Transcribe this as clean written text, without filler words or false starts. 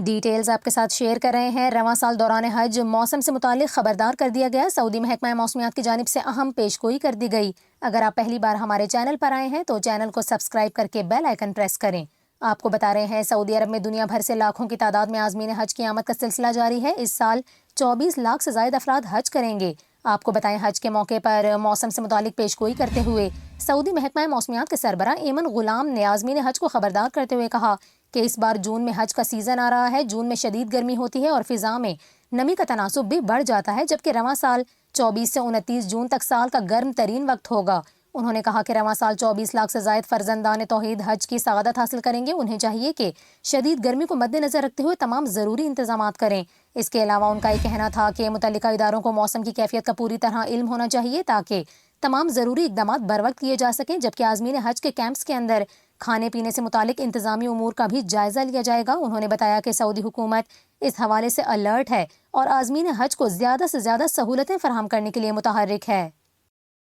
Details آپ کے ساتھ شیئر کر رہے ہیں۔ رواں سال دوران حج موسم سے متعلق خبردار کر دیا گیا۔ سعودی محکمہ موسمیات کی جانب سے اہم پیشگوئی کر دی گئی۔ اگر آپ پہلی بار ہمارے چینل پر آئے ہیں تو چینل کو سبسکرائب کر کے بیل آئیکن پریس کریں۔ آپ کو بتا رہے ہیں سعودی عرب میں دنیا بھر سے لاکھوں کی تعداد میں عازمین حج کی آمد کا سلسلہ جاری ہے۔ اس سال 24 لاکھ سے زائد افراد حج کریں گے۔ آپ کو بتائیں حج کے موقع پر موسم سے متعلق پیشگوئی کرتے ہوئے سعودی محکمہ موسمیات کے سربراہ ایمن غلام نے عازمین حج کو خبردار کرتے ہوئے کہا کہ اس بار جون میں حج کا سیزن آ رہا ہے۔ جون میں شدید گرمی ہوتی ہے اور فضا میں نمی کا تناسب بھی بڑھ جاتا ہے، جبکہ رواں سال 24 سے 29 جون تک سال کا گرم ترین وقت ہوگا۔ انہوں نے کہا کہ رواں سال 24 لاکھ سے زائد فرزندان توحید حج کی سعادت حاصل کریں گے۔ انہیں چاہیے کہ شدید گرمی کو مد نظر رکھتے ہوئے تمام ضروری انتظامات کریں۔ اس کے علاوہ ان کا یہ کہنا تھا کہ متعلقہ اداروں کو موسم کی کیفیت کا پوری طرح علم ہونا چاہیے تاکہ تمام ضروری اقدامات بروقت کیے جا سکیں، جبکہ عازمین حج کے کیمپس کے اندر کھانے پینے سے متعلق انتظامی امور کا بھی جائزہ لیا جائے گا۔ انہوں نے بتایا کہ سعودی حکومت اس حوالے سے الرٹ ہے اور عازمین حج کو زیادہ سے زیادہ سہولتیں فراہم کرنے کے لیے متحرک ہے۔